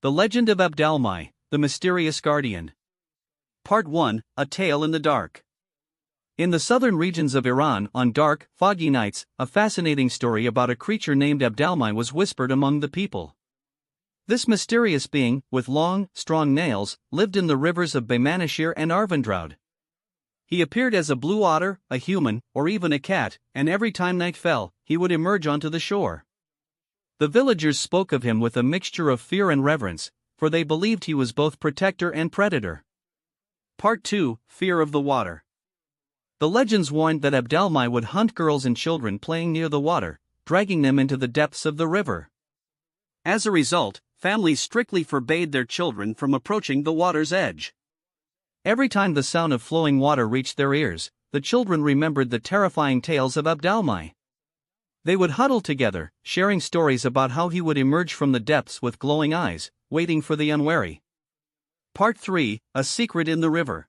The Legend of Abdalmai, the Mysterious Guardian. Part 1, A Tale in the Dark. In the southern regions of Iran, on dark, foggy nights, a fascinating story about a creature named Abdalmai was whispered among the people. This mysterious being, with long, strong nails, lived in the rivers of Baymanashir and Arvandraud. He appeared as a blue otter, a human, or even a cat, and every time night fell, he would emerge onto the shore. The villagers spoke of him with a mixture of fear and reverence, for they believed he was both protector and predator. Part 2, Fear of the Water. The legends warned that Abdalmai would hunt girls and children playing near the water, dragging them into the depths of the river. As a result, families strictly forbade their children from approaching the water's edge. Every time the sound of flowing water reached their ears, the children remembered the terrifying tales of Abdalmai. They would huddle together, sharing stories about how he would emerge from the depths with glowing eyes, waiting for the unwary. Part 3, A Secret in the River.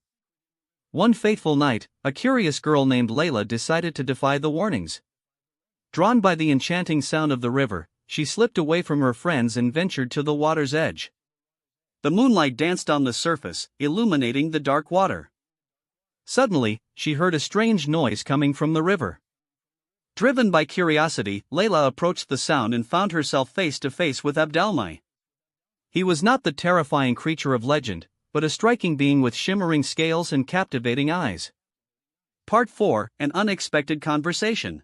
One fateful night, a curious girl named Layla decided to defy the warnings. Drawn by the enchanting sound of the river, she slipped away from her friends and ventured to the water's edge. The moonlight danced on the surface, illuminating the dark water. Suddenly, she heard a strange noise coming from the river. Driven by curiosity, Layla approached the sound and found herself face to face with Abdalmai. He was not the terrifying creature of legend, but a striking being with shimmering scales and captivating eyes. Part 4, An Unexpected Conversation.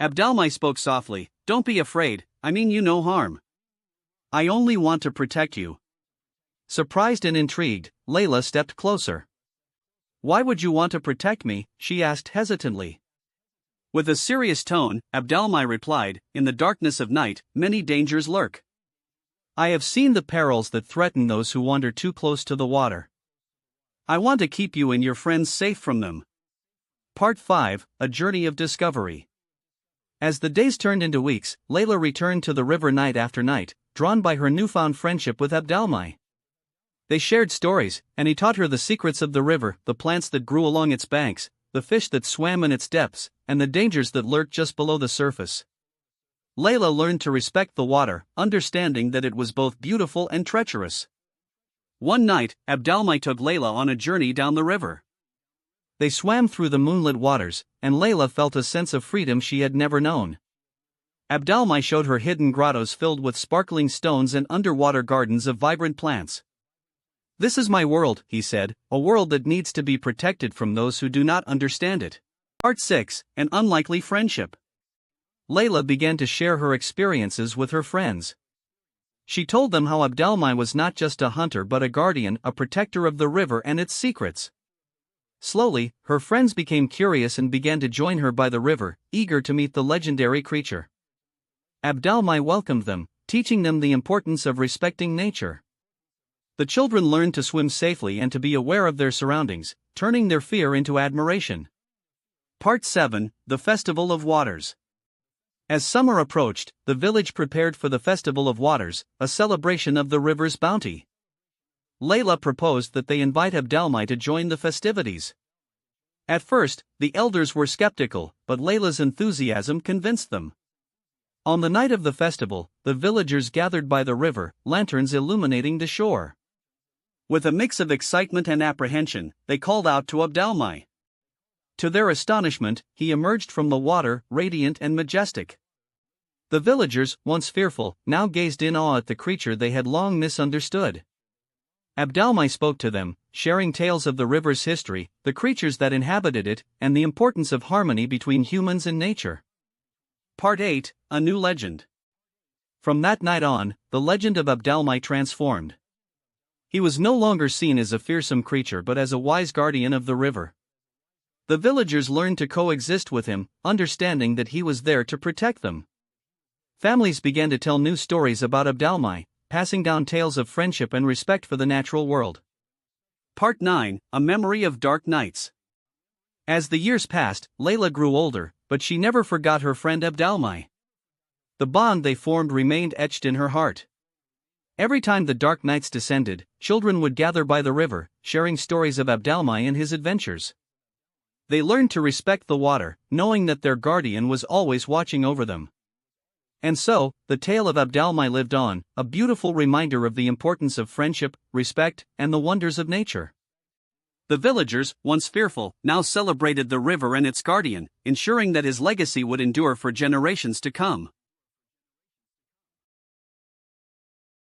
Abdalmai spoke softly, "Don't be afraid, I mean you no harm. I only want to protect you." Surprised and intrigued, Layla stepped closer. "Why would you want to protect me?" she asked hesitantly. With a serious tone, Abdalmai replied, "In the darkness of night, many dangers lurk. I have seen the perils that threaten those who wander too close to the water. I want to keep you and your friends safe from them." Part 5, A Journey of Discovery. As the days turned into weeks, Layla returned to the river night after night, drawn by her newfound friendship with Abdalmai. They shared stories, and he taught her the secrets of the river, the plants that grew along its banks, the fish that swam in its depths, and the dangers that lurked just below the surface. Layla learned to respect the water, understanding that it was both beautiful and treacherous. One night, Abdalmai took Layla on a journey down the river. They swam through the moonlit waters, and Layla felt a sense of freedom she had never known. Abdalmai showed her hidden grottos filled with sparkling stones and underwater gardens of vibrant plants. "This is my world," he said, "a world that needs to be protected from those who do not understand it." Part 6, An Unlikely Friendship. Layla began to share her experiences with her friends. She told them how Abdalmai was not just a hunter but a guardian, a protector of the river and its secrets. Slowly, her friends became curious and began to join her by the river, eager to meet the legendary creature. Abdalmai welcomed them, teaching them the importance of respecting nature. The children learned to swim safely and to be aware of their surroundings, turning their fear into admiration. Part 7, The Festival of Waters. As summer approached, the village prepared for the Festival of Waters, a celebration of the river's bounty. Layla proposed that they invite Abdalmai to join the festivities. At first, the elders were skeptical, but Layla's enthusiasm convinced them. On the night of the festival, the villagers gathered by the river, lanterns illuminating the shore. With a mix of excitement and apprehension, they called out to Abdalmai. To their astonishment, he emerged from the water, radiant and majestic. The villagers, once fearful, now gazed in awe at the creature they had long misunderstood. Abdalmai spoke to them, sharing tales of the river's history, the creatures that inhabited it, and the importance of harmony between humans and nature. Part 8, A New Legend. From that night on, the legend of Abdalmai transformed. He was no longer seen as a fearsome creature but as a wise guardian of the river. The villagers learned to coexist with him, understanding that he was there to protect them. Families began to tell new stories about Abdalmai, passing down tales of friendship and respect for the natural world. Part 9, A Memory of Dark Nights. As the years passed, Layla grew older, but she never forgot her friend Abdalmai. The bond they formed remained etched in her heart. Every time the dark nights descended, children would gather by the river, sharing stories of Abdalmai and his adventures. They learned to respect the water, knowing that their guardian was always watching over them. And so, the tale of Abdalmai lived on, a beautiful reminder of the importance of friendship, respect, and the wonders of nature. The villagers, once fearful, now celebrated the river and its guardian, ensuring that his legacy would endure for generations to come.